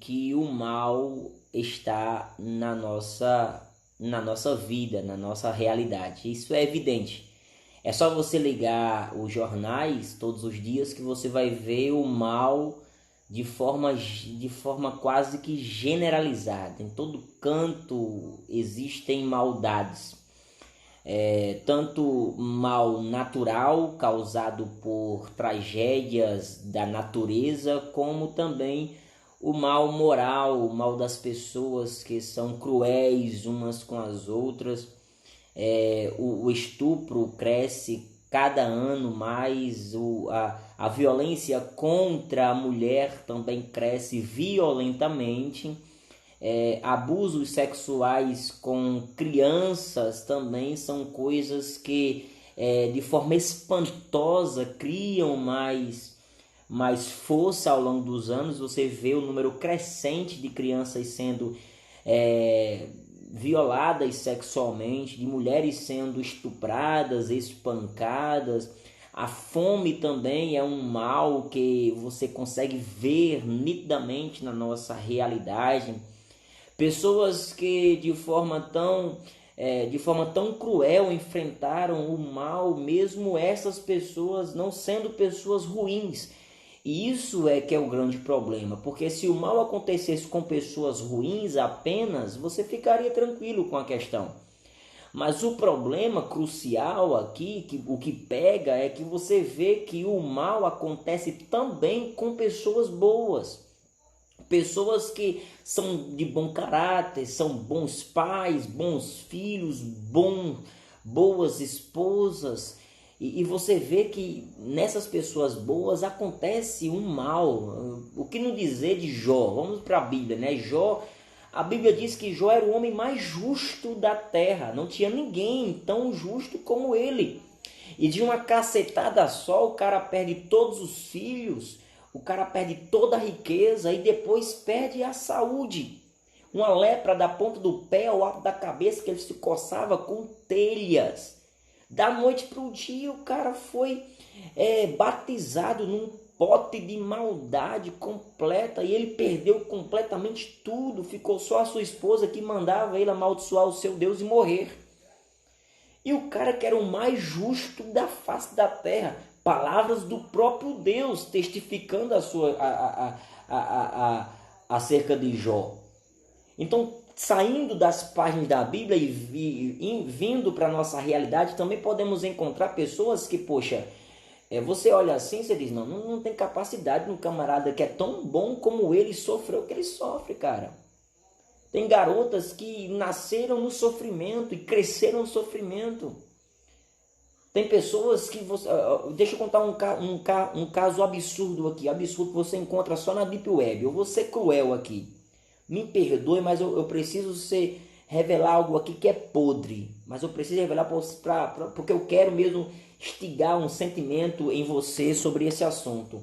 que o mal está na nossa vida, na nossa realidade. Isso é evidente. É só você ligar os jornais todos os dias que você vai ver o mal de forma quase que generalizada. Em todo canto existem maldades. Tanto mal natural causado por tragédias da natureza, como também o mal moral, o mal das pessoas que são cruéis umas com as outras. O estupro cresce cada ano mais, a violência contra a mulher também cresce violentamente. Abusos sexuais com crianças também são coisas que de forma espantosa criam mais força ao longo dos anos. Você vê o número crescente de crianças sendo violadas sexualmente, de mulheres sendo estupradas, espancadas. A fome também é um mal que você consegue ver nitidamente na nossa realidade. Pessoas que de forma tão cruel enfrentaram o mal, mesmo essas pessoas não sendo pessoas ruins. E isso é que é o grande problema, porque se o mal acontecesse com pessoas ruins apenas, você ficaria tranquilo com a questão. Mas o problema crucial aqui, o que pega, é que você vê que o mal acontece também com pessoas boas. Pessoas que são de bom caráter, são bons pais, bons filhos, boas esposas. E você vê que nessas pessoas boas acontece um mal. O que não dizer de Jó? Vamos para a Bíblia, né? A Bíblia diz que Jó era o homem mais justo da terra. Não tinha ninguém tão justo como ele. E de uma cacetada só, o cara perde todos os filhos, o cara perde toda a riqueza e depois perde a saúde. Uma lepra da ponta do pé ao alto da cabeça, que ele se coçava com telhas. Da noite para o dia, o cara foi batizado num pote de maldade completa e ele perdeu completamente tudo. Ficou só a sua esposa que mandava ele amaldiçoar o seu Deus e morrer. E o cara que era o mais justo da face da terra, palavras do próprio Deus testificando acerca de Jó. Então, saindo das páginas da Bíblia e vindo para a nossa realidade, também podemos encontrar pessoas que, poxa, você olha assim e você diz, não tem capacidade no camarada que é tão bom como ele sofreu o que ele sofre, cara. Tem garotas que nasceram no sofrimento e cresceram no sofrimento. Tem pessoas que você... Deixa eu contar um caso absurdo aqui. Absurdo que você encontra só na Deep Web. Eu vou ser cruel aqui. Me perdoe, mas eu preciso revelar algo aqui que é podre. Mas eu preciso revelar porque eu quero mesmo instigar um sentimento em você sobre esse assunto.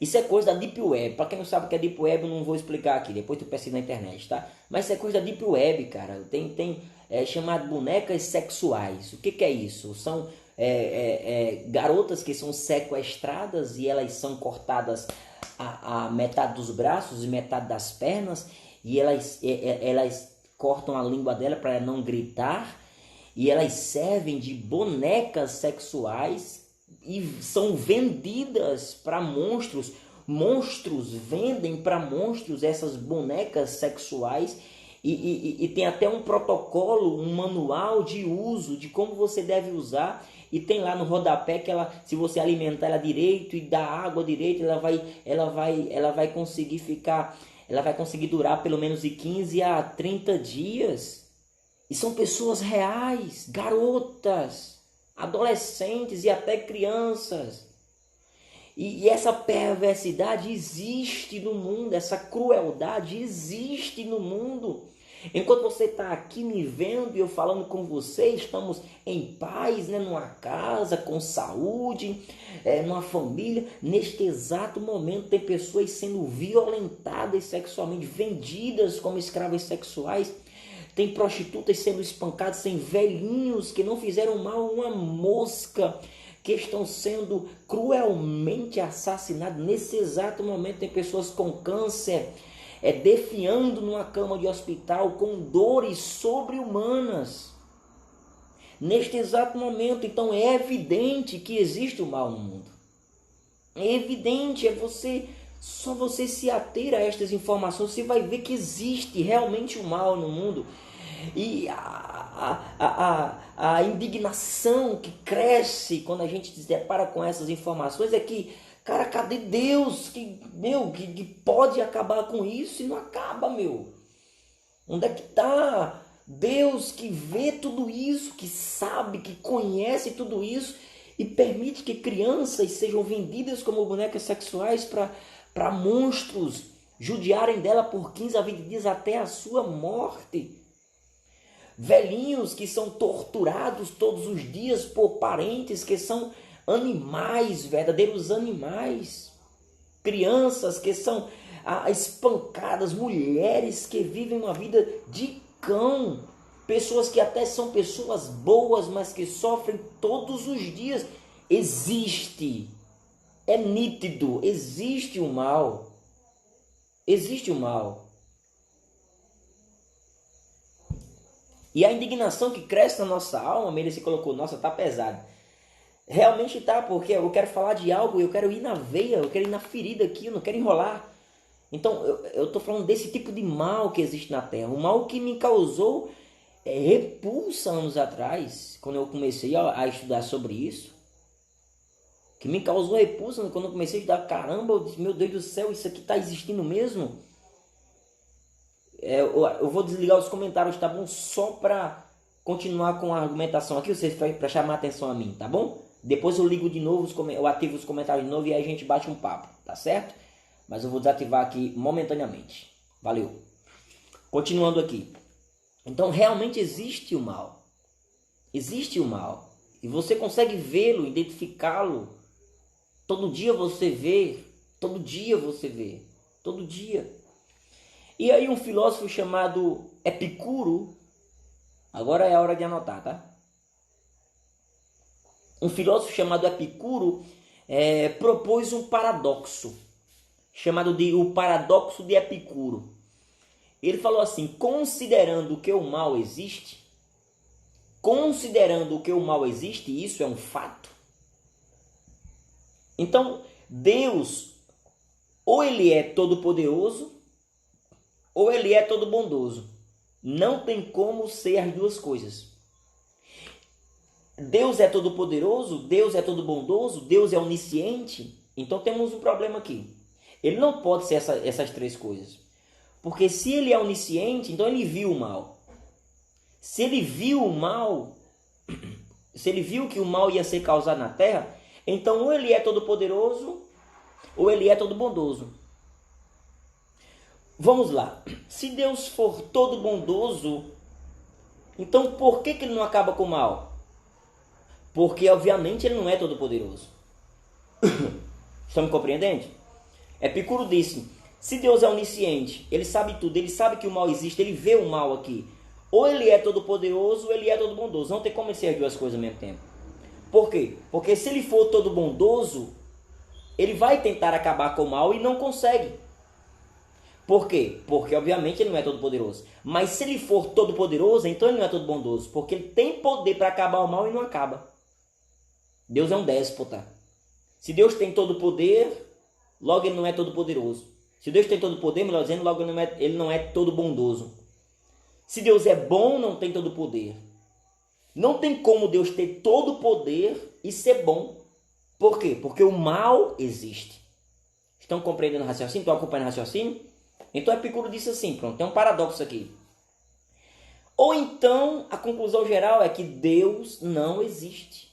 Isso é coisa da Deep Web. Para quem não sabe o que é Deep Web, eu não vou explicar aqui. Depois tu pesquisa na internet, tá? Mas isso é coisa da Deep Web, cara. Tem chamado bonecas sexuais. O que é isso? São garotas que são sequestradas e elas são cortadas a metade dos braços e metade das pernas. E elas cortam a língua dela para não gritar. E elas servem de bonecas sexuais e são vendidas para monstros. Monstros vendem para monstros essas bonecas sexuais e tem até um protocolo, um manual de uso de como você deve usar. E tem lá no rodapé que se você alimentar ela direito e dar água direito, ela vai conseguir durar pelo menos de 15 a 30 dias. E são pessoas reais, garotas, adolescentes e até crianças. E essa perversidade existe no mundo, essa crueldade existe no mundo. Enquanto você está aqui me vendo e eu falando com você, estamos em paz, né, numa casa, com saúde, numa família. Neste exato momento tem pessoas sendo violentadas sexualmente, vendidas como escravas sexuais. Tem prostitutas sendo espancadas, tem velhinhos que não fizeram mal a uma mosca, que estão sendo cruelmente assassinados. Nesse exato momento tem pessoas com câncer, definhando numa cama de hospital com dores sobre-humanas. Neste exato momento, então é evidente que existe o mal no mundo. É evidente, só você se ater a estas informações, você vai ver que existe realmente o mal no mundo. E a indignação que cresce quando a gente se depara com essas informações é que, cara, cadê Deus que pode acabar com isso e não acaba, meu? Onde é que está Deus que vê tudo isso, que sabe, que conhece tudo isso e permite que crianças sejam vendidas como bonecas sexuais para monstros judiarem dela por 15 a 20 dias até a sua morte? Velhinhos que são torturados todos os dias por parentes que são animais, verdadeiros animais. Crianças que são espancadas, mulheres que vivem uma vida de cão, pessoas que até são pessoas boas, mas que sofrem todos os dias. Existe, é nítido, existe o mal. Existe o mal. E a indignação que cresce na nossa alma, Meire se colocou, nossa, tá pesado. Realmente tá, porque eu quero falar de algo, eu quero ir na veia, eu quero ir na ferida aqui, eu não quero enrolar. Então, eu tô falando desse tipo de mal que existe na Terra. O mal que me causou repulsa anos atrás, quando eu comecei a estudar sobre isso. Que me causou repulsa quando eu comecei a estudar. Caramba, eu disse, meu Deus do céu, isso aqui tá existindo mesmo? Eu vou desligar os comentários, tá bom? Só para continuar com a argumentação aqui, vocês para chamar atenção a mim, tá bom? Depois eu ligo de novo, eu ativo os comentários de novo e aí a gente bate um papo, tá certo? Mas eu vou desativar aqui momentaneamente. Valeu. Continuando aqui. Então realmente existe o mal. Existe o mal. E você consegue vê-lo, identificá-lo. Todo dia você vê. Todo dia você vê. Todo dia. E aí um filósofo chamado Epicuro, agora é a hora de anotar, tá? Um filósofo chamado Epicuro propôs um paradoxo, chamado de o paradoxo de Epicuro. Ele falou assim, considerando que o mal existe, e isso é um fato, então Deus, ou ele é todo poderoso, ou ele é todo bondoso. Não tem como ser as duas coisas. Deus é todo poderoso, Deus é todo bondoso, Deus é onisciente. Então temos um problema aqui. Ele não pode ser essas três coisas. Porque se ele é onisciente, então ele viu o mal. Se ele viu o mal, se ele viu que o mal ia ser causado na terra, então ou ele é todo poderoso, ou ele é todo bondoso. Vamos lá. Se Deus for todo bondoso, então por que ele não acaba com o mal? Porque obviamente ele não é todo poderoso. Estão me compreendendo? Epicuro disse, se Deus é onisciente, ele sabe tudo, ele sabe que o mal existe, ele vê o mal aqui. Ou ele é todo poderoso, ou ele é todo bondoso. Não tem como ser as duas coisas ao mesmo tempo. Por quê? Porque se ele for todo bondoso, ele vai tentar acabar com o mal e não consegue. Por quê? Porque obviamente ele não é todo poderoso. Mas se ele for todo poderoso, então ele não é todo bondoso. Porque ele tem poder para acabar o mal e não acaba. Deus é um déspota. Se Deus tem todo poder, logo ele não é todo poderoso. Se Deus tem todo poder, melhor dizendo, logo ele não é todo bondoso. Se Deus é bom, não tem todo poder. Não tem como Deus ter todo poder e ser bom. Por quê? Porque o mal existe. Estão compreendendo o raciocínio? Estão acompanhando o raciocínio? Então Epicuro disse assim, pronto, tem um paradoxo aqui. Ou então a conclusão geral é que Deus não existe.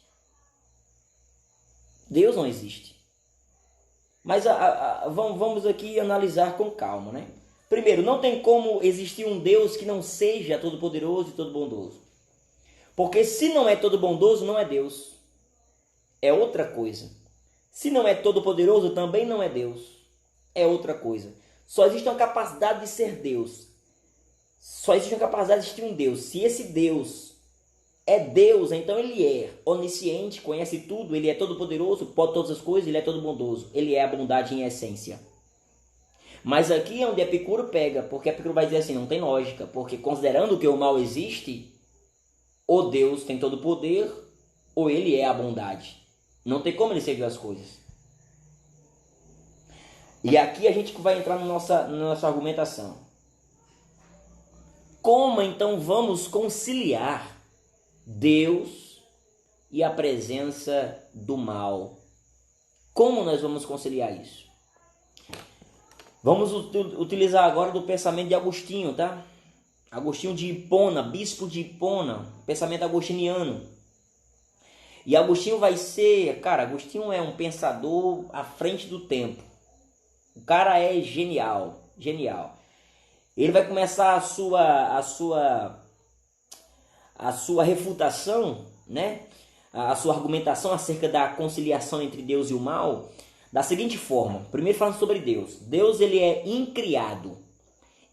Deus não existe. Mas vamos aqui analisar com calma, né? Primeiro, não tem como existir um Deus que não seja todo poderoso e todo bondoso. Porque se não é todo bondoso, não é Deus. É outra coisa. Se não é todo poderoso, também não é Deus. É outra coisa. Só existe uma capacidade de ser Deus. Só existe uma capacidade de existir um Deus. Se esse Deus é Deus, então ele é onisciente, conhece tudo, ele é todo poderoso, pode todas as coisas, ele é todo bondoso. Ele é a bondade em essência. Mas aqui é onde Epicuro pega, porque Epicuro vai dizer assim, não tem lógica, porque considerando que o mal existe, ou Deus tem todo o poder, ou ele é a bondade. Não tem como ele ser duas coisas. E aqui a gente vai entrar na nossa argumentação. Como então vamos conciliar Deus e a presença do mal? Como nós vamos conciliar isso? Vamos utilizar agora do pensamento de Agostinho, tá? Agostinho de Hipona, bispo de Hipona, pensamento agostiniano. E Agostinho vai ser, cara, Agostinho é um pensador à frente do tempo. O cara é genial, genial. Ele vai começar a sua refutação, né? A sua argumentação acerca da conciliação entre Deus e o mal, da seguinte forma. Primeiro falando sobre Deus. Deus, ele é incriado.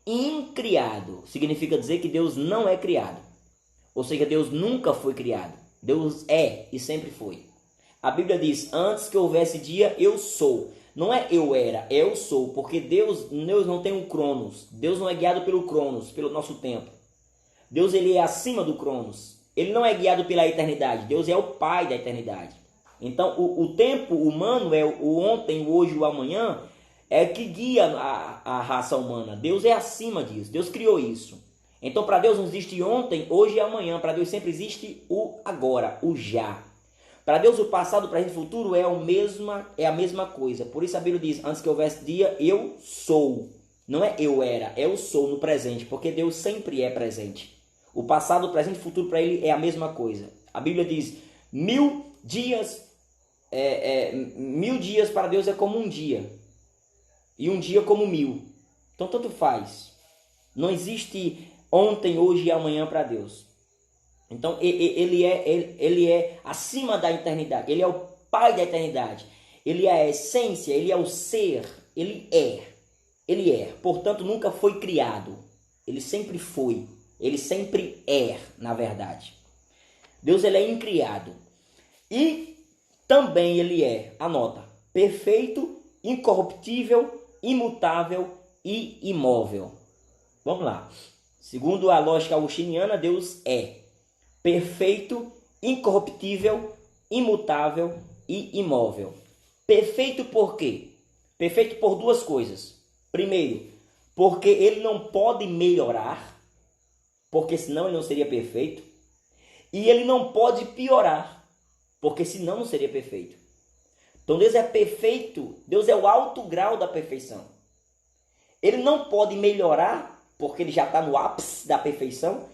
Incriado significa dizer que Deus não é criado. Ou seja, Deus nunca foi criado. Deus é e sempre foi. A Bíblia diz, antes que houvesse dia, eu sou. Não é eu era, é eu sou. Porque Deus não tem um Cronos. Deus não é guiado pelo Cronos, pelo nosso tempo. Deus, ele é acima do Cronos. Ele não é guiado pela eternidade. Deus é o Pai da eternidade. Então, o tempo humano é o ontem, o hoje e o amanhã, é que guia a raça humana. Deus é acima disso. Deus criou isso. Então, para Deus não existe ontem, hoje e amanhã. Para Deus sempre existe o agora, o já. Para Deus, o passado, o presente e o futuro é a mesma coisa. Por isso a Bíblia diz, antes que houvesse dia, eu sou. Não é eu era, é eu sou no presente, porque Deus sempre é presente. O passado, o presente e o futuro para ele é a mesma coisa. A Bíblia diz, 1000 dias, 1000 dias para Deus é como um dia. E um dia como 1000. Então, tanto faz. Não existe ontem, hoje e amanhã para Deus. Então, ele é acima da eternidade. Ele é o Pai da eternidade. Ele é a essência, ele é o ser. Ele é. Ele é. Portanto, nunca foi criado. Ele sempre foi. Ele sempre é, na verdade. Deus, ele é incriado. E também ele é, anota, perfeito, incorruptível, imutável e imóvel. Vamos lá. Segundo a lógica agostiniana, Deus é perfeito, incorruptível, imutável e imóvel. Perfeito por quê? Perfeito por duas coisas. Primeiro, porque ele não pode melhorar, porque senão ele não seria perfeito. E ele não pode piorar, porque senão não seria perfeito. Então Deus é perfeito, Deus é o alto grau da perfeição. Ele não pode melhorar, porque ele já está no ápice da perfeição.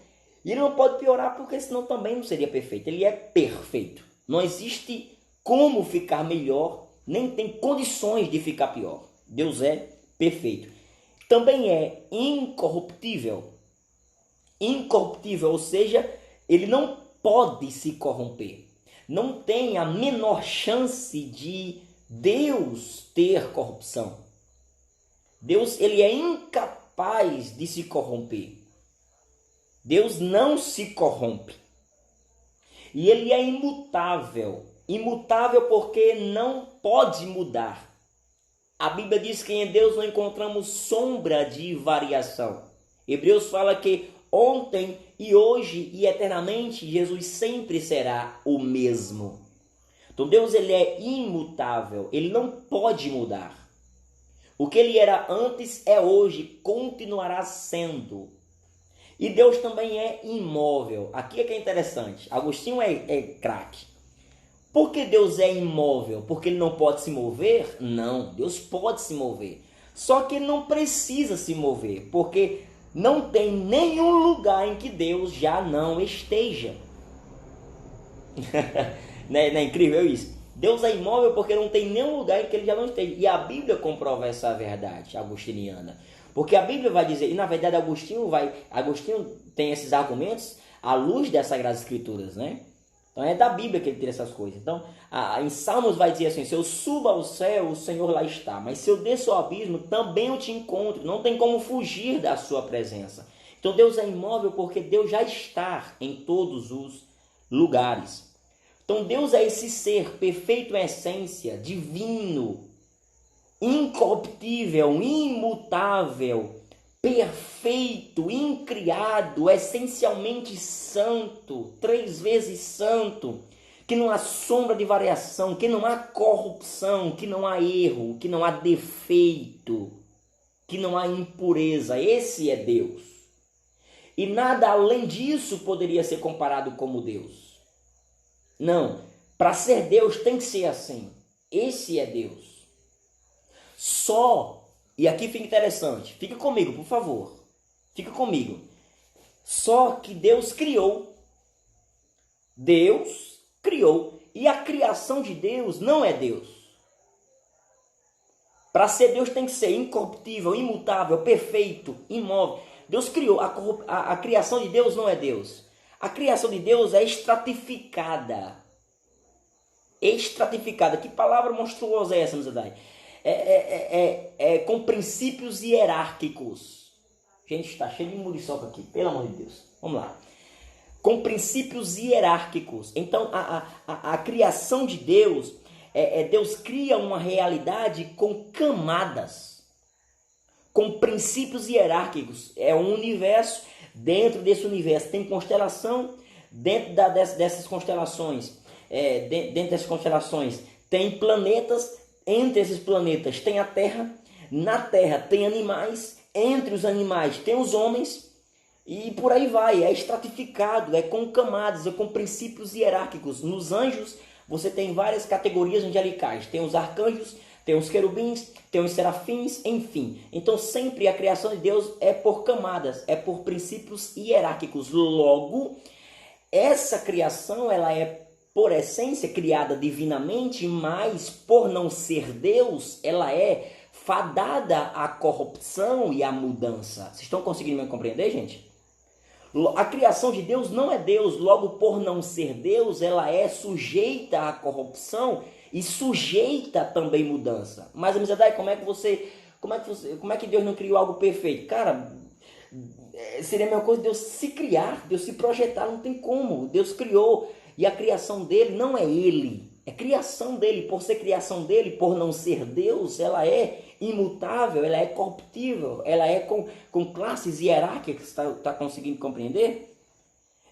E ele não pode piorar, porque senão também não seria perfeito. Ele é perfeito. Não existe como ficar melhor, nem tem condições de ficar pior. Deus é perfeito. Também é incorruptível. Incorruptível, ou seja, ele não pode se corromper. Não tem a menor chance de Deus ter corrupção. Deus, ele é incapaz de se corromper. Deus não se corrompe. E ele é imutável. Imutável porque não pode mudar. A Bíblia diz que em Deus não encontramos sombra de variação. Hebreus fala que ontem e hoje e eternamente Jesus sempre será o mesmo. Então Deus, ele é imutável. Ele não pode mudar. O que ele era antes é hoje, continuará sendo. E Deus também é imóvel. Aqui é que é interessante. Agostinho é craque. Por que Deus é imóvel? Porque ele não pode se mover? Não, Deus pode se mover. Só que ele não precisa se mover, porque não tem nenhum lugar em que Deus já não esteja. Não é incrível isso? Deus é imóvel porque não tem nenhum lugar em que ele já não esteja. E a Bíblia comprova essa verdade agostiniana. Porque a Bíblia vai dizer, e na verdade Agostinho tem esses argumentos à luz das Sagradas Escrituras, né? Então é da Bíblia que ele tira essas coisas. Então, em Salmos vai dizer assim, se eu subo ao céu, o Senhor lá está. Mas se eu desço ao abismo, também eu te encontro. Não tem como fugir da sua presença. Então Deus é imóvel porque Deus já está em todos os lugares. Então Deus é esse ser perfeito em essência, divino, incorruptível, imutável, perfeito, incriado, essencialmente santo, 3 vezes santo, que não há sombra de variação, que não há corrupção, que não há erro, que não há defeito, que não há impureza. Esse é Deus. E nada além disso poderia ser comparado como Deus. Não, para ser Deus tem que ser assim. Esse é Deus. Só, e aqui fica interessante, fica comigo, por favor. Fica comigo. Só que Deus criou. Deus criou. E a criação de Deus não é Deus. Para ser Deus tem que ser incorruptível, imutável, perfeito, imóvel. Deus criou. A criação de Deus não é Deus. A criação de Deus é estratificada. Estratificada. Que palavra monstruosa é essa, Mizadai? Com princípios hierárquicos. Gente, está cheio de muriçoca aqui, pelo amor de Deus. Vamos lá. Com princípios hierárquicos. Então, a criação de Deus, Deus cria uma realidade com camadas, com princípios hierárquicos. É um universo. Dentro desse universo tem constelação, dentro dessas constelações, tem planetas, entre esses planetas tem a Terra, na Terra tem animais, entre os animais tem os homens, e por aí vai. É estratificado, é com camadas, é com princípios hierárquicos. Nos anjos você tem várias categorias angelicais, tem os arcanjos, tem os querubins, tem os serafins, enfim. Então sempre a criação de Deus é por camadas, é por princípios hierárquicos. Logo, essa criação ela é por essência criada divinamente, mas por não ser Deus, ela é fadada à corrupção e à mudança. Vocês estão conseguindo me compreender, gente? A criação de Deus não é Deus, logo por não ser Deus, ela é sujeita à corrupção e sujeita também mudança. Mas, Amizadai, como é que Deus não criou algo perfeito? Cara, seria a mesma coisa Deus se criar, Deus se projetar, não tem como. Deus criou e a criação dele não é ele, é criação dele. Por ser criação dele, por não ser Deus, ela é imutável, ela é corruptível, ela é com classes hierárquicas. Está conseguindo compreender?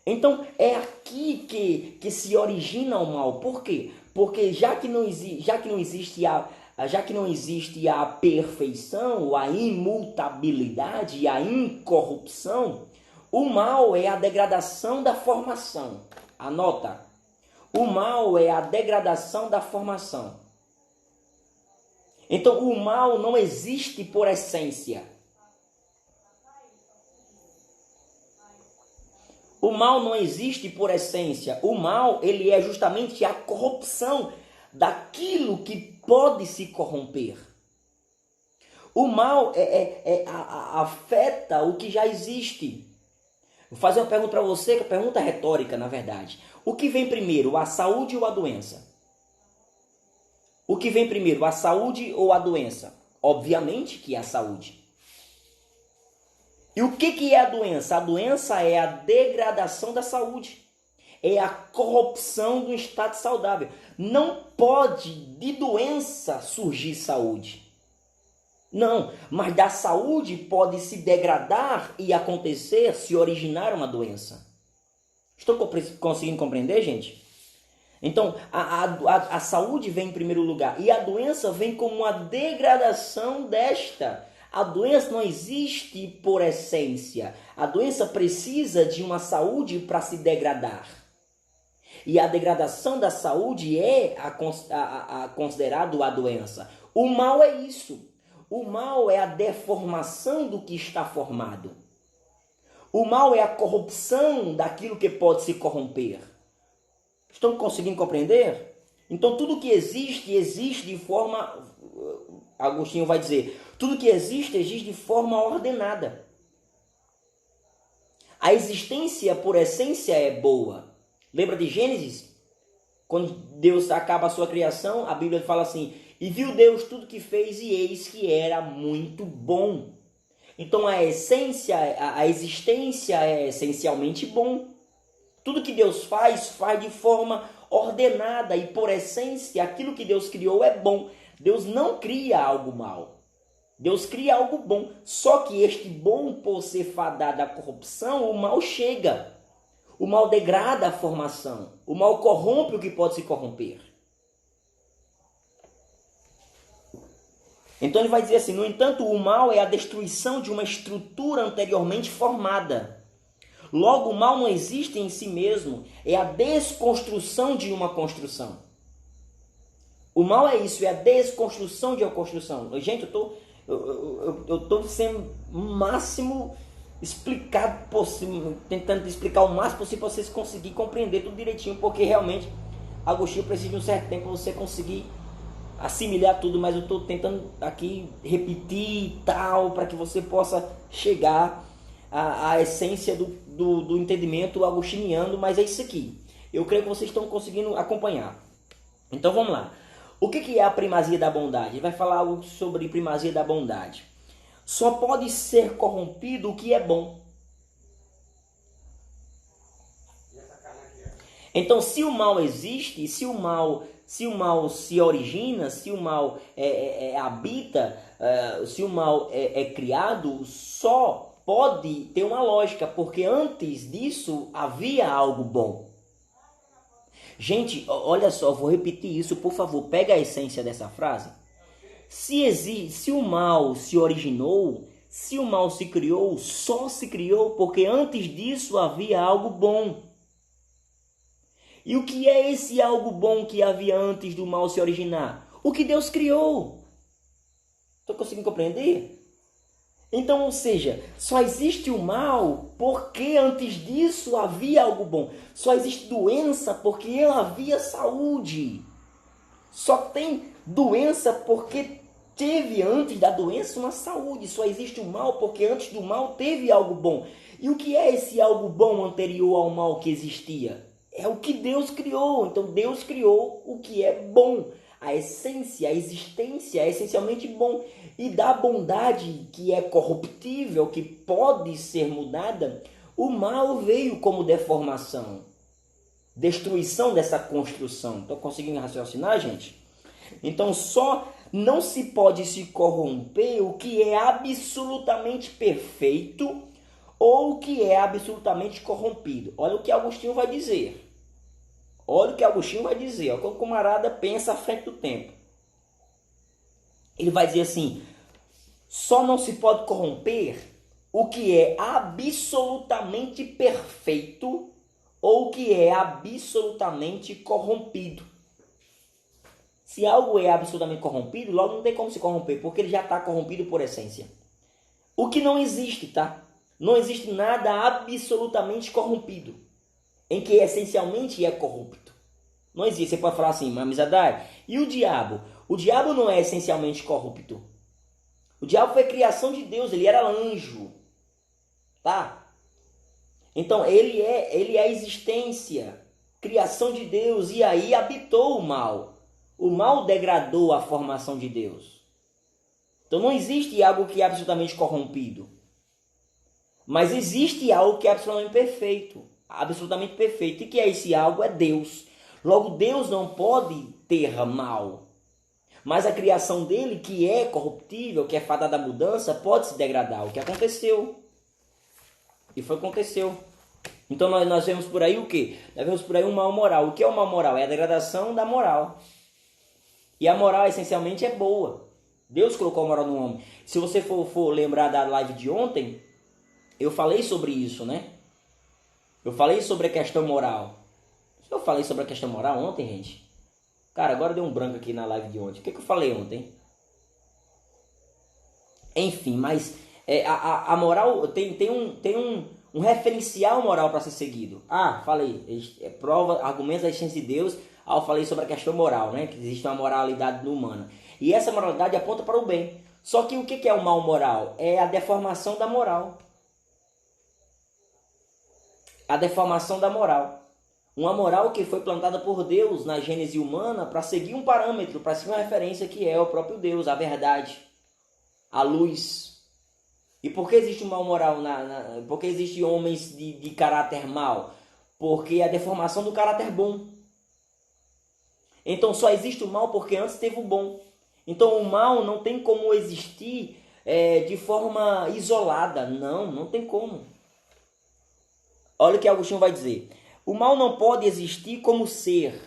Então é aqui que se origina o mal. Por quê? Porque já que não existe a perfeição, a imutabilidade e a incorrupção, o mal é a degradação da formação. Anota. O mal é a degradação da formação. Então o mal não existe por essência. O mal não existe por essência. O mal, ele é justamente a corrupção daquilo que pode se corromper. O mal afeta o que já existe. Vou fazer uma pergunta para você, que é uma pergunta retórica, na verdade. O que vem primeiro, a saúde ou a doença? O que vem primeiro, a saúde ou a doença? Obviamente que é a saúde. E o que é a doença? A doença é a degradação da saúde. É a corrupção do estado saudável. Não pode de doença surgir saúde. Não, mas da saúde pode se degradar e acontecer, se originar uma doença. Estão conseguindo compreender, gente? Então, a saúde vem em primeiro lugar e a doença vem como uma degradação desta. A doença não existe por essência. A doença precisa de uma saúde para se degradar. E a degradação da saúde é considerado a doença. O mal é isso. O mal é a deformação do que está formado. O mal é a corrupção daquilo que pode se corromper. Estão conseguindo compreender? Então tudo que existe de forma... Agostinho vai dizer, tudo que existe de forma ordenada. A existência por essência é boa. Lembra de Gênesis? Quando Deus acaba a sua criação, a Bíblia fala assim, e viu Deus tudo que fez e eis que era muito bom. Então a existência é essencialmente bom. Tudo que Deus faz de forma ordenada e por essência, aquilo que Deus criou é bom. Deus não cria algo mal. Deus cria algo bom. Só que este bom, por ser fadado à corrupção, o mal chega. O mal degrada a formação. O mal corrompe o que pode se corromper. Então ele vai dizer assim: no entanto, o mal é a destruição de uma estrutura anteriormente formada. Logo, o mal não existe em si mesmo, é a desconstrução de uma construção. O mal é isso, é a desconstrução de uma construção. Gente, eu estou sendo o máximo explicado possível, tentando explicar o máximo possível para vocês conseguirem compreender tudo direitinho, porque realmente Agostinho precisa de um certo tempo para você conseguir assimilar tudo, mas eu estou tentando aqui repetir e tal, para que você possa chegar à essência do entendimento agostiniano, mas é isso aqui. Eu creio que vocês estão conseguindo acompanhar. Então vamos lá. O que é a primazia da bondade? Ele vai falar algo sobre primazia da bondade. Só pode ser corrompido o que é bom. Então, se o mal existe, se o mal se origina, se o mal habita, se o mal é criado, só pode ter uma lógica, porque antes disso havia algo bom. Gente, olha só, vou repetir isso, por favor, pega a essência dessa frase. Se o mal se originou, se o mal se criou, só se criou porque antes disso havia algo bom. E o que é esse algo bom que havia antes do mal se originar? O que Deus criou. Estou conseguindo compreender? Então, ou seja, só existe o mal porque antes disso havia algo bom. Só existe doença porque havia saúde. Só tem doença porque teve antes da doença uma saúde. Só existe o mal porque antes do mal teve algo bom. E o que é esse algo bom anterior ao mal que existia? É o que Deus criou. Então Deus criou o que é bom. A essência, a existência é essencialmente bom. E da bondade que é corruptível, que pode ser mudada, o mal veio como deformação. Destruição dessa construção. Estão conseguindo raciocinar, gente? Então só não se pode se corromper o que é absolutamente perfeito ou o que é absolutamente corrompido. Olha o que Agostinho vai dizer. Olha o que Agostinho vai dizer. Olha como o camarada pensa à frente do tempo. Ele vai dizer assim: só não se pode corromper o que é absolutamente perfeito ou o que é absolutamente corrompido. Se algo é absolutamente corrompido, logo não tem como se corromper, porque ele já está corrompido por essência. O que não existe, tá? Não existe nada absolutamente corrompido, em que essencialmente é corrupto. Não existe. Você pode falar assim, mas Mizadai, e o diabo? O diabo não é essencialmente corrupto. O diabo foi criação de Deus, ele era anjo. Tá? Então ele é a existência, criação de Deus, e aí habitou o mal. O mal degradou a formação de Deus. Então não existe algo que é absolutamente corrompido. Mas existe algo que é absolutamente perfeito. Absolutamente perfeito. E que é esse algo? É Deus. Logo, Deus não pode ter mal. Mas a criação dele, que é corruptível, que é fadada à mudança, pode se degradar. O que aconteceu. E foi o que aconteceu. Então nós vemos por aí o quê? Nós vemos por aí um mal moral. O que é o mal moral? É a degradação da moral. E a moral essencialmente é boa. Deus colocou a moral no homem. Se você for lembrar da live de ontem, eu falei sobre isso, né? Eu falei sobre a questão moral. Eu falei sobre a questão moral ontem, gente? Cara, agora deu um branco aqui na live de ontem. O que eu falei ontem? Enfim, mas a moral tem um referencial moral para ser seguido. Falei, prova, argumentos da existência de Deus. Eu falei sobre a questão moral, né? Que existe uma moralidade humana. E essa moralidade aponta para o bem. Só que o que é o mal moral? É a deformação da moral. A deformação da moral. Uma moral que foi plantada por Deus na gênese humana para seguir um parâmetro, para seguir uma referência que é o próprio Deus, a verdade, a luz. E por que existe um mal moral? Por que existem homens de caráter mau? porque é a deformação do caráter bom. Então só existe o mal porque antes teve o bom. Então o mal não tem como existir de forma isolada. Não, não tem como. Olha o que Agostinho vai dizer. O mal não pode existir como ser.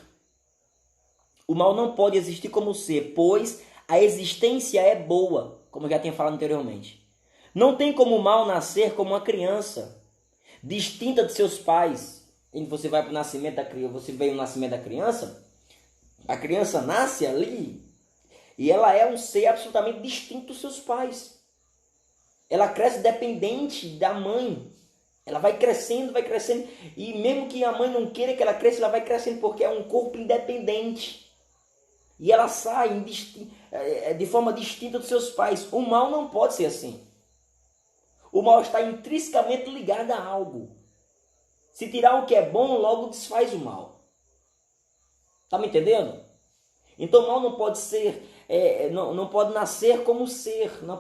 O mal não pode existir como ser, pois a existência é boa, como eu já tinha falado anteriormente. Não tem como o mal nascer como uma criança, distinta de seus pais. E você vai para o nascimento da criança, você vê o nascimento da criança, a criança nasce ali e ela é um ser absolutamente distinto dos seus pais. Ela cresce dependente da mãe. Ela vai crescendo, e mesmo que a mãe não queira que ela cresça, ela vai crescendo porque é um corpo independente. E ela sai de forma distinta dos seus pais. O mal não pode ser assim. O mal está intrinsecamente ligado a algo. Se tirar o que é bom, logo desfaz o mal. Está me entendendo? Então o mal não pode ser, não pode nascer como ser, não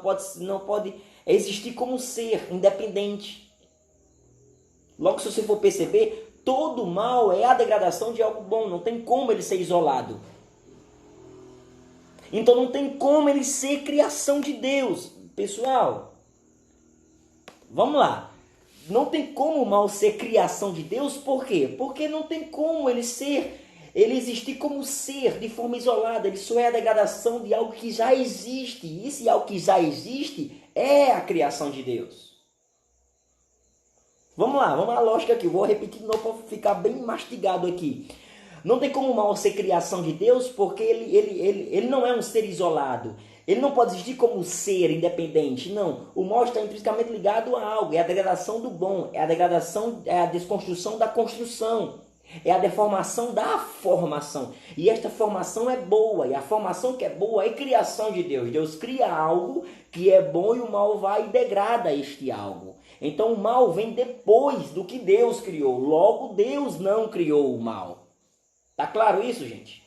pode existir como ser independente. Logo, se você for perceber, todo mal é a degradação de algo bom. Não tem como ele ser isolado. Então não tem como ele ser criação de Deus. Pessoal, vamos lá. Não tem como o mal ser criação de Deus, por quê? Porque não tem como ele existir como ser, de forma isolada. Ele só é a degradação de algo que já existe. E esse algo que já existe é a criação de Deus. Vamos lá, vamos à lógica aqui. Vou repetir de novo para ficar bem mastigado aqui. Não tem como o mal ser criação de Deus, porque ele não é um ser isolado. Ele não pode existir como ser independente. Não. O mal está intrinsecamente ligado a algo. É a degradação do bom. É a degradação, é a desconstrução da construção. É a deformação da formação. E esta formação é boa. E a formação que é boa é criação de Deus. Deus cria algo que é bom e o mal vai e degrada este algo. Então o mal vem depois do que Deus criou. Logo, Deus não criou o mal. Tá claro isso, gente?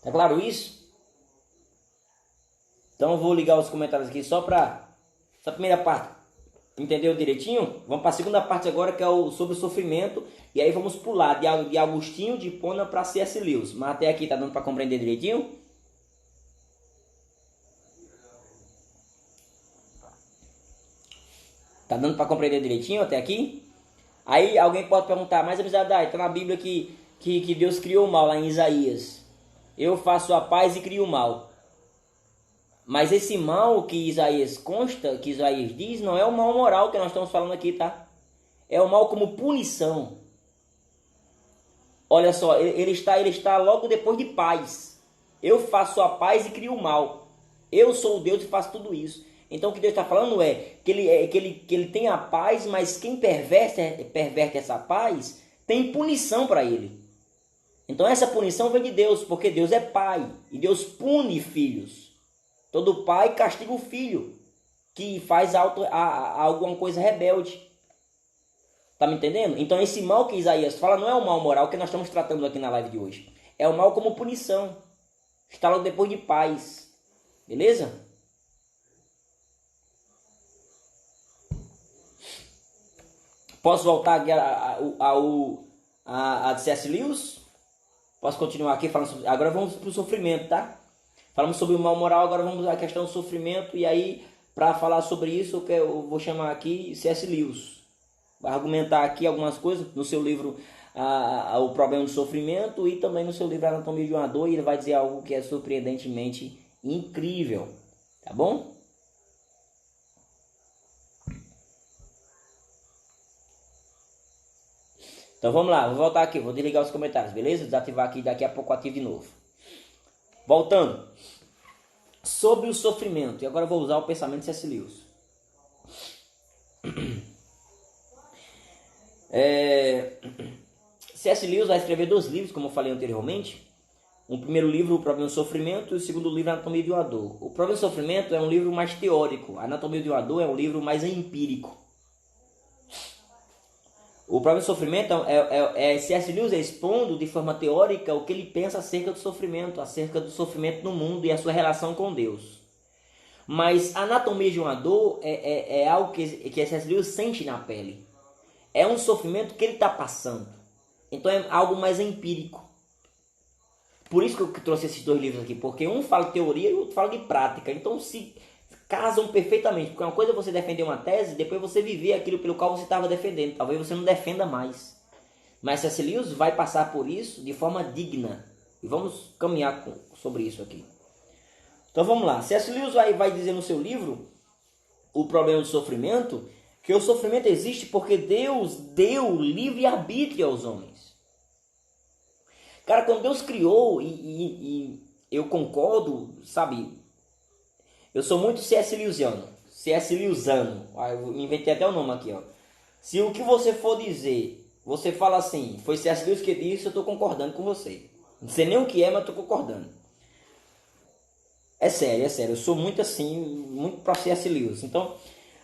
Tá claro isso? Então eu vou ligar os comentários aqui só para essa primeira parte. Entendeu direitinho? Vamos para a segunda parte agora, que é sobre o sofrimento. E aí vamos pular de Agostinho de Hipona para C.S. Lewis. Mas até aqui tá dando para compreender direitinho? Tá dando para compreender direitinho até aqui? Aí alguém pode perguntar, mas Amizadai, está na Bíblia que Deus criou o mal lá em Isaías. Eu faço a paz e crio o mal. Mas esse mal que Isaías consta, que Isaías diz, não é o mal moral que nós estamos falando aqui, tá? É o mal como punição. Olha só, ele está logo depois de paz. Eu faço a paz e crio o mal. Eu sou o Deus e faço tudo isso. Então o que Deus está falando é que ele tem a paz, mas quem perverte essa paz tem punição para ele. Então essa punição vem de Deus, porque Deus é pai e Deus pune filhos. Todo pai castiga o filho que faz alguma coisa rebelde. Tá me entendendo? Então esse mal que Isaías fala não é o mal moral que nós estamos tratando aqui na live de hoje. É o mal como punição. Está logo depois de paz. Beleza? Posso voltar aqui a C.S. Lewis? Posso continuar aqui falando sobre... Agora vamos para o sofrimento, tá? Falamos sobre o mal moral, agora vamos à questão do sofrimento. E aí, para falar sobre isso, eu vou chamar aqui C.S. Lewis. Vai argumentar aqui algumas coisas no seu livro O Problema do Sofrimento e também no seu livro Anatomia de uma Dor. E ele vai dizer algo que é surpreendentemente incrível. Tá bom? Então vamos lá, vou voltar aqui, vou desligar os comentários, beleza? Desativar aqui, daqui a pouco ativo de novo. Voltando. Sobre o sofrimento, e agora eu vou usar o pensamento de C.S. Lewis. C.S. Lewis vai escrever 2 livros, como eu falei anteriormente. O primeiro livro, O Problema do Sofrimento, e o segundo livro, Anatomia de uma Dor. O Problema do Sofrimento é um livro mais teórico, a Anatomia de uma Dor é um livro mais empírico. O Problema do Sofrimento C.S. Lewis expondo de forma teórica o que ele pensa acerca do sofrimento no mundo e a sua relação com Deus. Mas a anatomia de uma dor é algo que C.S. Lewis sente na pele. É um sofrimento que ele está passando. Então é algo mais empírico. Por isso que eu trouxe esses dois livros aqui, porque um fala de teoria e o outro fala de prática. Então se casam perfeitamente, porque uma coisa é você defender uma tese, depois você viver aquilo pelo qual você estava defendendo. Talvez você não defenda mais. Mas C.S. Lewis vai passar por isso de forma digna. E vamos caminhar sobre isso aqui. Então vamos lá. C.S. Lewis vai dizer no seu livro, O Problema do Sofrimento, que o sofrimento existe porque Deus deu livre-arbítrio aos homens. Cara, quando Deus criou, e eu concordo, sabe? Eu sou muito C.S. Lewisiano. C.S. Lewisano. Eu inventei até o nome aqui, ó. Se o que você for dizer, você fala assim, foi C.S. Lewis que disse, eu estou concordando com você. Não sei nem o que é, mas estou concordando. É sério. Eu sou muito assim, muito para C.S. Lewis. Então,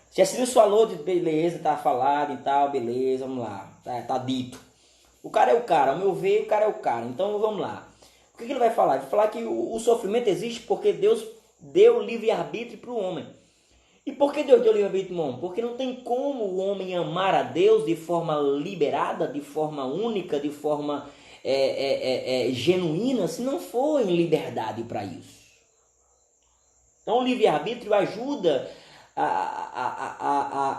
C.S. Lewis falou de beleza, tá falado e tal, beleza, vamos lá. Tá dito. O cara é o cara, ao meu ver, o cara é o cara. Então, vamos lá. O que ele vai falar? Ele vai falar que o sofrimento existe porque Deus deu livre-arbítrio para o homem. E por que Deus deu livre-arbítrio para o homem? Porque não tem como o homem amar a Deus de forma liberada, de forma única, de forma genuína, se não for em liberdade para isso. Então o livre-arbítrio ajuda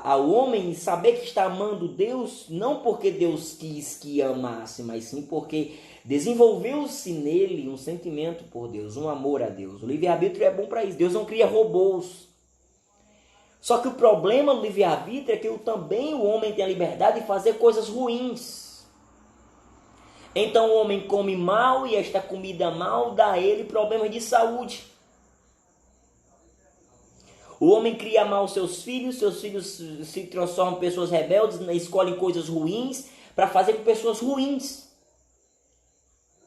ao homem saber que está amando Deus, não porque Deus quis que amasse, mas sim porque desenvolveu-se nele um sentimento por Deus, um amor a Deus. O livre-arbítrio é bom para isso. Deus não cria robôs. Só que o problema do livre-arbítrio é que também o homem tem a liberdade de fazer coisas ruins. Então o homem come mal e esta comida mal dá a ele problemas de saúde. O homem cria mal seus filhos se transformam em pessoas rebeldes, escolhem coisas ruins para fazer com pessoas ruins.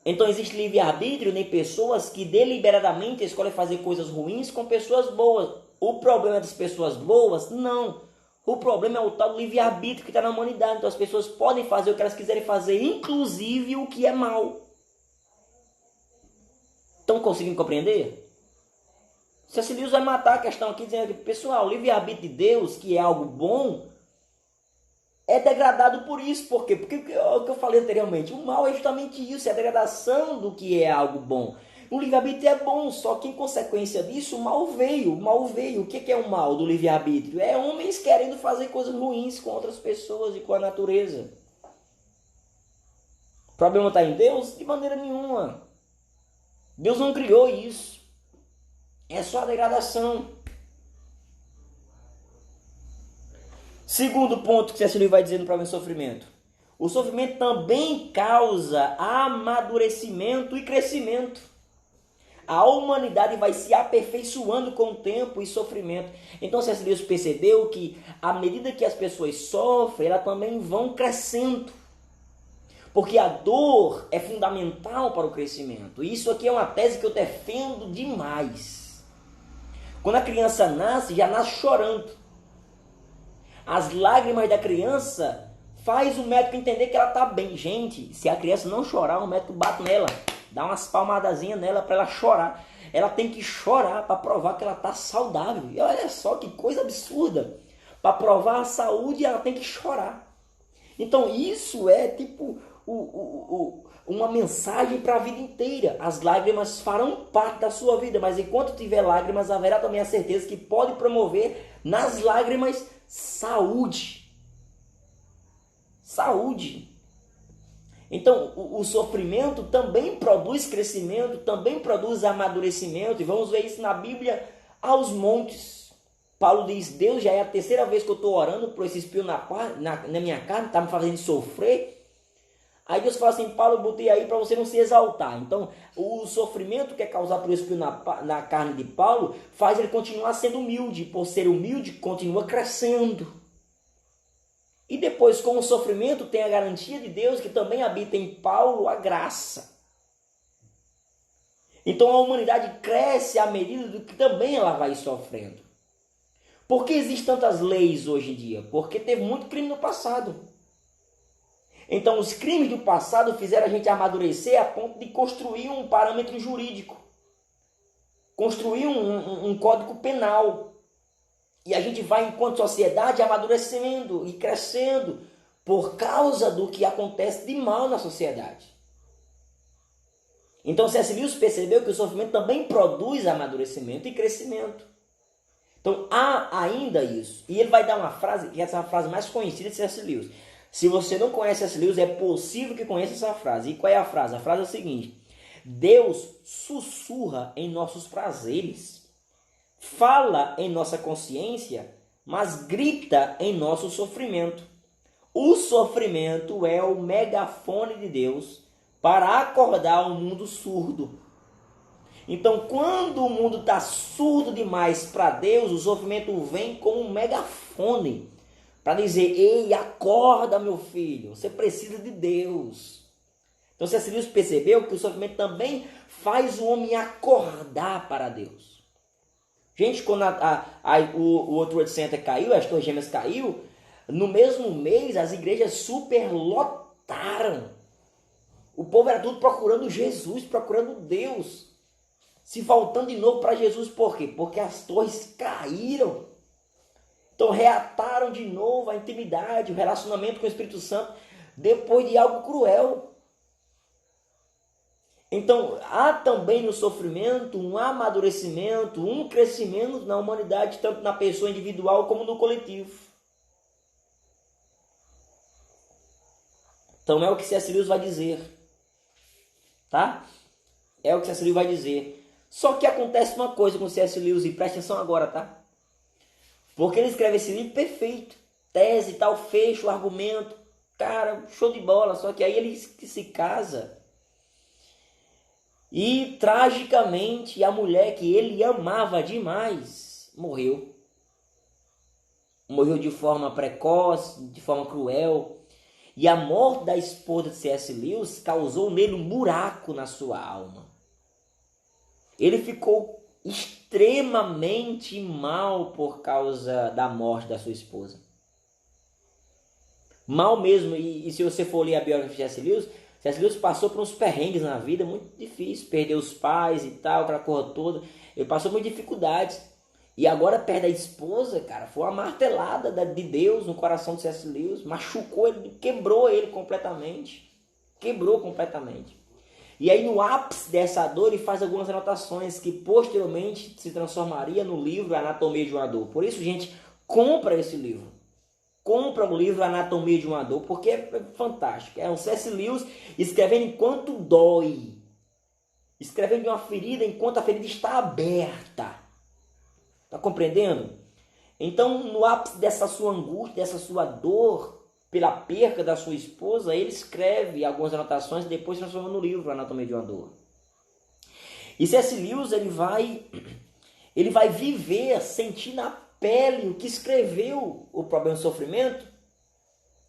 Então existe livre-arbítrio em pessoas que deliberadamente escolhem fazer coisas ruins com pessoas boas. O problema das pessoas boas? Não. O problema é o tal livre-arbítrio que está na humanidade. Então as pessoas podem fazer o que elas quiserem fazer, inclusive o que é mal. Estão conseguindo compreender? C.S. Lewis vai matar a questão aqui, dizendo que, pessoal, o livre-arbítrio de Deus, que é algo bom, é degradado por isso. Por quê? Porque é o que eu falei anteriormente. O mal é justamente isso, é a degradação do que é algo bom. O livre-arbítrio é bom, só que em consequência disso, o mal veio. O que é o mal do livre-arbítrio? É homens querendo fazer coisas ruins com outras pessoas e com a natureza. O problema está em Deus? De maneira nenhuma. Deus não criou isso. É só a degradação. Segundo ponto que C.S. Lewis vai dizer no problema do sofrimento. O sofrimento também causa amadurecimento e crescimento. A humanidade vai se aperfeiçoando com o tempo e sofrimento. Então C.S. Lewis percebeu que à medida que as pessoas sofrem, elas também vão crescendo. Porque a dor é fundamental para o crescimento. Isso aqui é uma tese que eu defendo demais. Quando a criança nasce, já nasce chorando. As lágrimas da criança faz o médico entender que ela está bem. Gente, se a criança não chorar, o médico bate nela. Dá umas palmadazinhas nela para ela chorar. Ela tem que chorar para provar que ela está saudável. E olha só que coisa absurda. Para provar a saúde, ela tem que chorar. Então isso é tipo uma mensagem para a vida inteira. As lágrimas farão parte da sua vida, mas enquanto tiver lágrimas, haverá também a certeza que pode promover nas lágrimas saúde. Saúde. Então, o sofrimento também produz crescimento, também produz amadurecimento, e vamos ver isso na Bíblia aos montes. Paulo diz, Deus, já é a terceira vez que eu estou orando por esse espinho na minha carne, está me fazendo sofrer. Aí Deus fala assim, Paulo, eu botei aí para você não se exaltar. Então, o sofrimento que é causado por espinho na carne de Paulo faz ele continuar sendo humilde. Por ser humilde, continua crescendo. E depois, com o sofrimento, tem a garantia de Deus que também habita em Paulo a graça. Então, a humanidade cresce à medida do que também ela vai sofrendo. Por que existem tantas leis hoje em dia? Porque teve muito crime no passado. Então, os crimes do passado fizeram a gente amadurecer a ponto de construir um parâmetro jurídico. construir um código penal. E a gente vai, enquanto sociedade, amadurecendo e crescendo por causa do que acontece de mal na sociedade. Então C.S. Lewis percebeu que o sofrimento também produz amadurecimento e crescimento. Então há ainda isso. E ele vai dar uma frase, que essa é a frase mais conhecida de C.S. Lewis. Se você não conhece C.S. Lewis, é possível que conheça essa frase. E qual é a frase? A frase é a seguinte: Deus sussurra em nossos prazeres, fala em nossa consciência, mas grita em nosso sofrimento. O sofrimento é o megafone de Deus para acordar um mundo surdo. Então, quando o mundo está surdo demais para Deus, o sofrimento vem como um megafone para dizer: ei, acorda, meu filho, você precisa de Deus. Então, C.S. Lewis percebeu que o sofrimento também faz o homem acordar para Deus. Gente, quando o World Trade Center caiu, as Torres Gêmeas caiu, no mesmo mês as igrejas superlotaram. O povo era tudo procurando Jesus, procurando Deus, se voltando de novo para Jesus. Por quê? Porque as torres caíram. Então reataram de novo a intimidade, o relacionamento com o Espírito Santo, depois de algo cruel. Então há também no sofrimento um amadurecimento, um crescimento na humanidade, tanto na pessoa individual como no coletivo. Então é o que C.S. Lewis vai dizer. Tá? É o que C.S. Lewis vai dizer. Só que acontece uma coisa com C.S. Lewis, e presta atenção agora, tá? Porque ele escreve esse livro perfeito, tese e tal, fecho, argumento, cara, show de bola. Só que aí ele se casa e tragicamente a mulher que ele amava demais morreu. Morreu de forma precoce, de forma cruel. E a morte da esposa de C.S. Lewis causou nele um buraco na sua alma. Ele ficou extremamente mal por causa da morte da sua esposa. Mal mesmo. E se você for ler a biografia de C.S. Lewis passou por uns perrengues na vida muito difíceis. Perdeu os pais e tal, aquela coisa toda. Ele passou por dificuldades. E agora perde a esposa, cara. Foi uma martelada de Deus no coração de C.S. Lewis. Machucou ele, quebrou ele completamente. Quebrou completamente. E aí no ápice dessa dor ele faz algumas anotações que posteriormente se transformaria no livro Anatomia de uma Dor. Por isso, gente, compra esse livro. Compra o livro Anatomia de uma Dor, porque é fantástico. É o C.S. Lewis escrevendo enquanto dói. Escrevendo de uma ferida enquanto a ferida está aberta. Está compreendendo? Então, no ápice dessa sua angústia, dessa sua dor pela perca da sua esposa, ele escreve algumas anotações e depois transforma no livro Anatomia de uma Dor. E C.S. Lewis ele vai viver, sentir na pele o que escreveu o Problema do Sofrimento.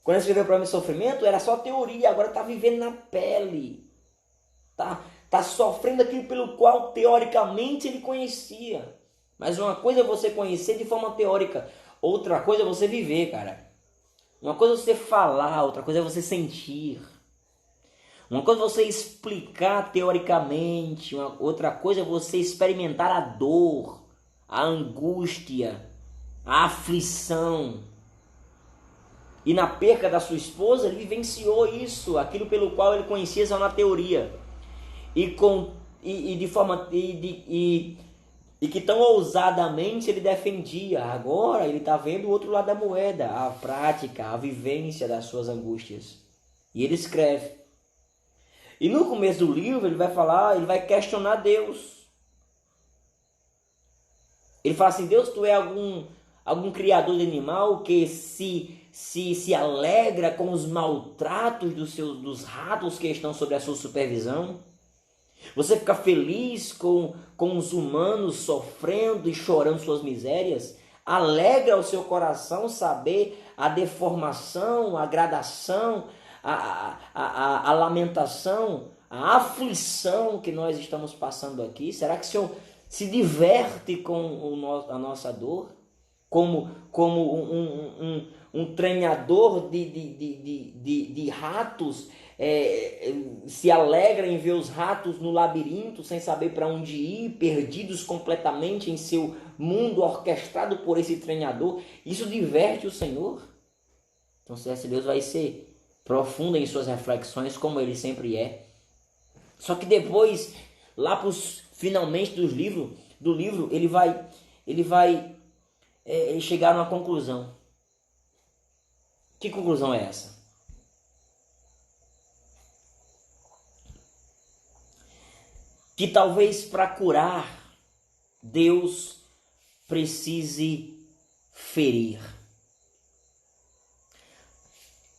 Quando ele escreveu o Problema do Sofrimento, era só teoria, agora está vivendo na pele. Tá sofrendo aquilo pelo qual teoricamente ele conhecia. Mas uma coisa é você conhecer de forma teórica, outra coisa é você viver, cara. Uma coisa é você falar, outra coisa é você sentir. Uma coisa é você explicar teoricamente, outra coisa é você experimentar a dor, a angústia, a aflição. E na perca da sua esposa, ele vivenciou isso, aquilo pelo qual ele conhecia só na teoria. E que tão ousadamente ele defendia. Agora ele está vendo o outro lado da moeda, a prática, a vivência das suas angústias. E ele escreve. E no começo do livro ele vai falar, ele vai questionar Deus. Ele fala assim: Deus, tu é algum criador de animal que se alegra com os maltratos dos ratos que estão sob a sua supervisão? Você fica feliz com os humanos sofrendo e chorando suas misérias? Alegra o seu coração saber a deformação, a gradação, a lamentação, a aflição que nós estamos passando aqui? Será que o Senhor se diverte com a nossa dor? Como um treinador de ratos se alegra em ver os ratos no labirinto, sem saber para onde ir, perdidos completamente em seu mundo orquestrado por esse treinador. Isso diverte o Senhor? Então C.S. Lewis vai ser profundo em suas reflexões, como ele sempre é. Só que depois, lá para os finalmente do livro, ele vai chegar a uma conclusão. Que conclusão é essa? Que talvez para curar, Deus precise ferir.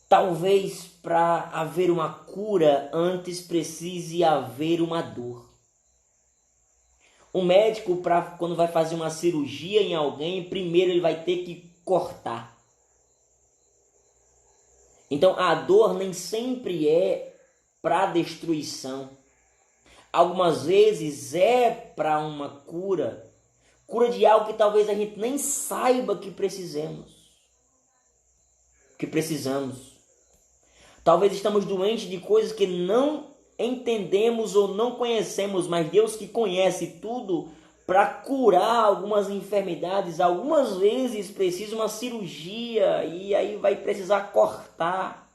Talvez para haver uma cura, antes precise haver uma dor. O médico, quando vai fazer uma cirurgia em alguém, primeiro ele vai ter que cortar. Então a dor nem sempre é para destruição. Algumas vezes é para uma cura de algo que talvez a gente nem saiba que precisamos. Talvez estamos doentes de coisas que não entendemos ou não conhecemos, mas Deus que conhece tudo, para curar algumas enfermidades, algumas vezes precisa uma cirurgia e aí vai precisar cortar,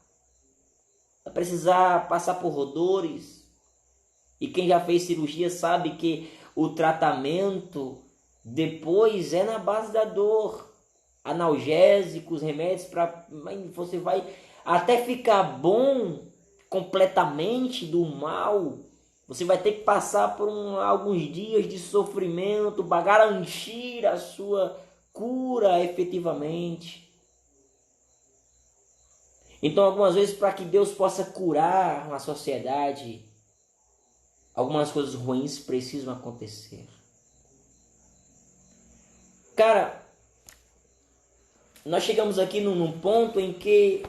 vai precisar passar por dores. E quem já fez cirurgia sabe que o tratamento depois é na base da dor. Analgésicos, remédios, você vai até ficar bom completamente do mal. Você vai ter que passar por alguns dias de sofrimento para garantir a sua cura efetivamente. Então, algumas vezes, para que Deus possa curar uma sociedade, algumas coisas ruins precisam acontecer. Cara, nós chegamos aqui num ponto em que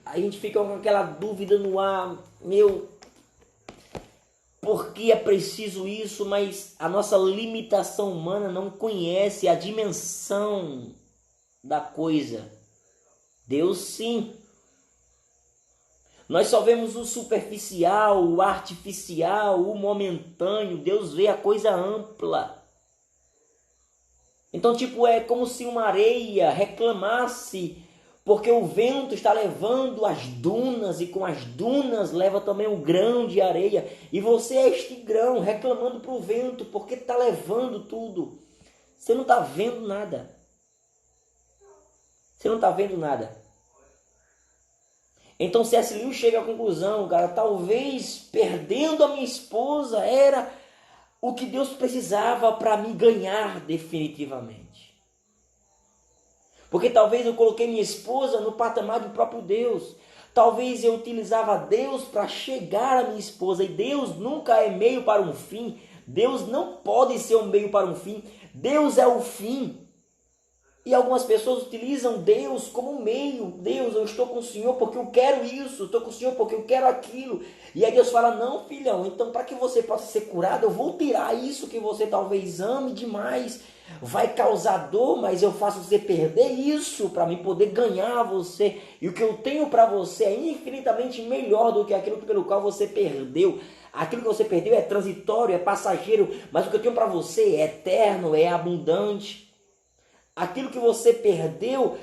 a gente fica com aquela dúvida no ar, por que é preciso isso? Mas a nossa limitação humana não conhece a dimensão da coisa. Deus sim. Nós só vemos o superficial, o artificial, o momentâneo. Deus vê a coisa ampla. Então, é como se uma areia reclamasse porque o vento está levando as dunas e com as dunas leva também o grão de areia. E você é este grão reclamando para o vento porque está levando tudo. Você não está vendo nada. Então C.S. Lewis chega à conclusão, cara, talvez perdendo a minha esposa era o que Deus precisava para me ganhar definitivamente. Porque talvez eu coloquei minha esposa no patamar do próprio Deus. Talvez eu utilizava Deus para chegar à minha esposa. E Deus nunca é meio para um fim. Deus não pode ser um meio para um fim. Deus é o fim. E algumas pessoas utilizam Deus como meio. Deus, eu estou com o Senhor porque eu quero isso. Estou com o Senhor porque eu quero aquilo. E aí Deus fala, não, filhão, então para que você possa ser curado, eu vou tirar isso que você talvez ame demais. Vai causar dor, mas eu faço você perder isso para mim poder ganhar você. E o que eu tenho para você é infinitamente melhor do que aquilo pelo qual você perdeu. Aquilo que você perdeu é transitório, é passageiro, mas o que eu tenho para você é eterno, é abundante. Aquilo que você perdeu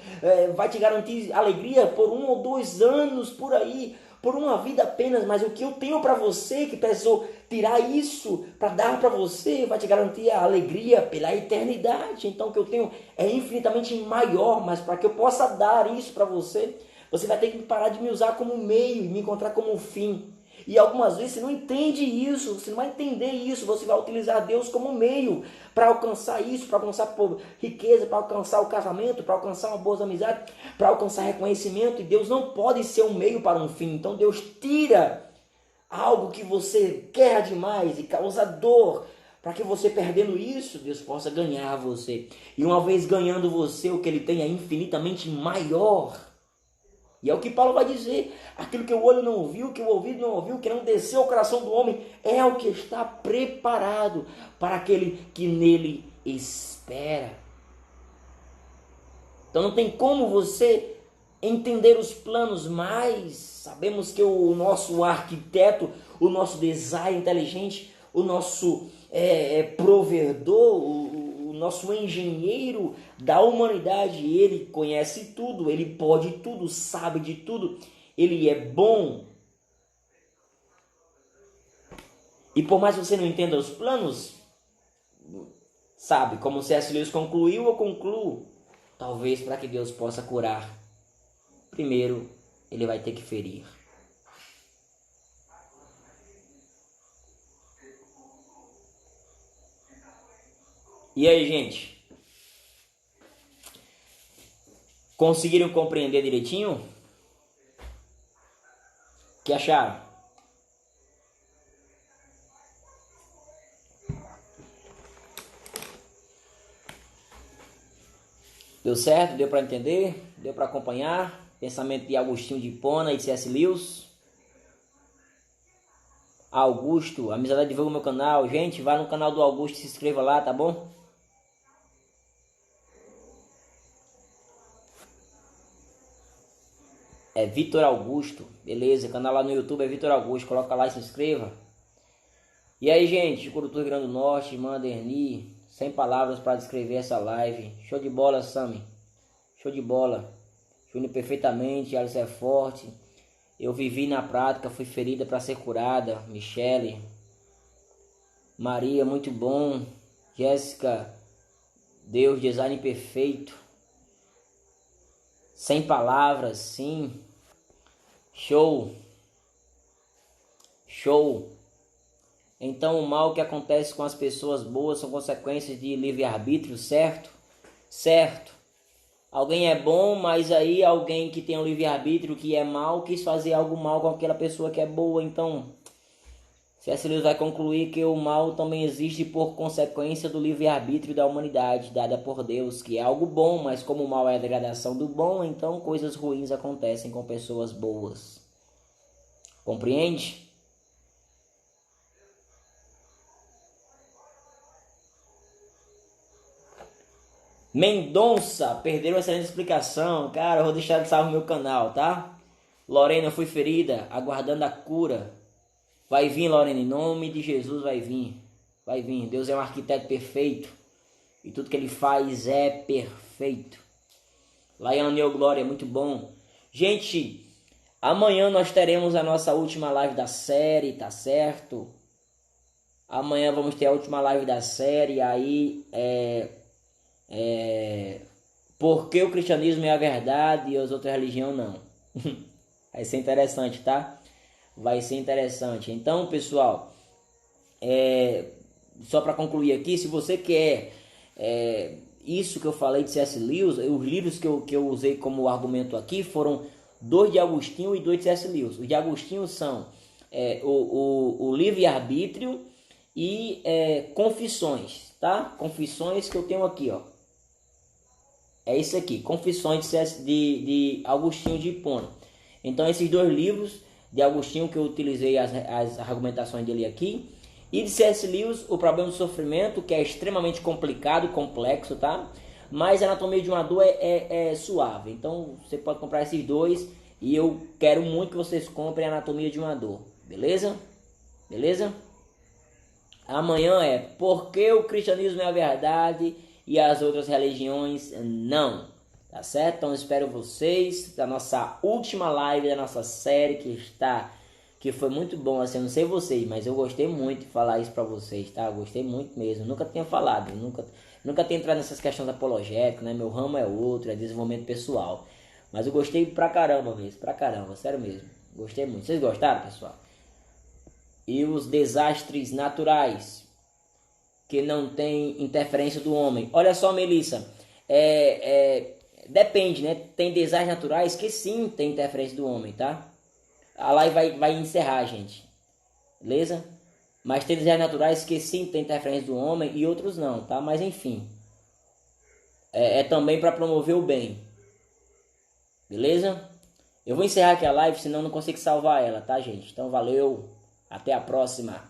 vai te garantir alegria por 1 ou 2 anos por aí, por uma vida apenas, mas o que eu tenho para você, que precisou tirar isso para dar para você, vai te garantir a alegria pela eternidade. Então o que eu tenho é infinitamente maior, mas para que eu possa dar isso para você, você vai ter que parar de me usar como meio e me encontrar como um fim. E algumas vezes você não entende isso, você não vai entender isso, você vai utilizar Deus como meio para alcançar isso, para alcançar riqueza, para alcançar o casamento, para alcançar uma boa amizade, para alcançar reconhecimento. E Deus não pode ser um meio para um fim. Então Deus tira algo que você quer demais e causa dor, para que você perdendo isso, Deus possa ganhar você. E uma vez ganhando você, o que Ele tem é infinitamente maior. E é o que Paulo vai dizer, aquilo que o olho não viu, que o ouvido não ouviu, que não desceu ao coração do homem, é o que está preparado para aquele que nele espera. Então não tem como você entender os planos mais. Sabemos que o nosso arquiteto, o nosso design inteligente, o nosso provedor, o nosso engenheiro da humanidade, ele conhece tudo, ele pode tudo, sabe de tudo, ele é bom. E por mais que você não entenda os planos, sabe, como C.S. Lewis concluiu, eu concluo. Talvez para que Deus possa curar, primeiro ele vai ter que ferir. E aí, gente? Conseguiram compreender direitinho? O que acharam? Deu certo? Deu para entender? Deu para acompanhar? Pensamento de Agostinho de Hipona e de C.S. Lewis. Augusto, Amizade divulga o meu canal. Gente, vá no canal do Augusto e se inscreva lá, tá bom? É Vitor Augusto, beleza? O canal lá no YouTube é Vitor Augusto. Coloca lá e se inscreva. E aí, gente, Curutu, Rio Grande do Norte, Manderni, sem palavras para descrever essa live. Show de bola, Sami. Show de bola. Júnior perfeitamente, Alice é forte. Eu vivi na prática, fui ferida para ser curada. Michele. Maria, muito bom. Jéssica, Deus, design perfeito. Sem palavras, sim. Show. Show. Então o mal que acontece com as pessoas boas são consequências de livre-arbítrio, certo? Certo. Alguém é bom, mas aí alguém que tem um livre-arbítrio que é mal, quis fazer algo mal com aquela pessoa que é boa. Então, C.S. Lewis vai concluir que o mal também existe por consequência do livre-arbítrio da humanidade, dada por Deus, que é algo bom, mas como o mal é a degradação do bom, então coisas ruins acontecem com pessoas boas. Compreende? Mendonça, perderam uma excelente explicação. Cara, eu vou deixar de salvo no meu canal, tá? Lorena, eu fui ferida, aguardando a cura. Vai vir, Lorena, em nome de Jesus vai vir. Vai vir. Deus é um arquiteto perfeito. E tudo que ele faz é perfeito. Laiane, ô Glória, muito bom. Gente, amanhã nós teremos a nossa última live da série, tá certo? Amanhã vamos ter a última live da série. Aí porque o cristianismo é a verdade e as outras religiões não. Vai ser interessante, tá? Vai ser interessante. Então, pessoal, só para concluir aqui, se você quer isso que eu falei de C.S. Lewis, os livros que eu usei como argumento aqui foram 2 de Agostinho e 2 de C.S. Lewis. Os de Agostinho são o Livre-Arbítrio e Confissões, tá? Confissões que eu tenho aqui, ó. É isso aqui, Confissões de Agostinho de Hipona. Então, esses 2 livros de Agostinho que eu utilizei as argumentações dele aqui. E de C.S. Lewis, O Problema do Sofrimento, que é extremamente complicado, complexo, tá? Mas a Anatomia de uma Dor é suave. Então, você pode comprar esses 2. E eu quero muito que vocês comprem a Anatomia de uma Dor. Beleza? Beleza? Amanhã é Por que o cristianismo é a verdade e as outras religiões não. Tá certo? Então espero vocês da nossa última live da nossa série que foi muito bom, assim, eu não sei vocês, mas eu gostei muito de falar isso pra vocês, tá? Eu gostei muito mesmo. Nunca tinha falado, nunca tinha entrado nessas questões apologéticas, né? Meu ramo é outro, é desenvolvimento pessoal. Mas eu gostei pra caramba mesmo, pra caramba, sério mesmo. Gostei muito. Vocês gostaram, pessoal? E os desastres naturais que não tem interferência do homem. Olha só, Melissa, depende, né? Tem desastres naturais que sim tem interferência do homem, tá? A live vai encerrar, gente. Beleza? Mas tem desastres naturais que sim tem interferência do homem e outros não, tá? Mas enfim. É também para promover o bem. Beleza? Eu vou encerrar aqui a live, senão não consigo salvar ela, tá, gente? Então valeu. Até a próxima.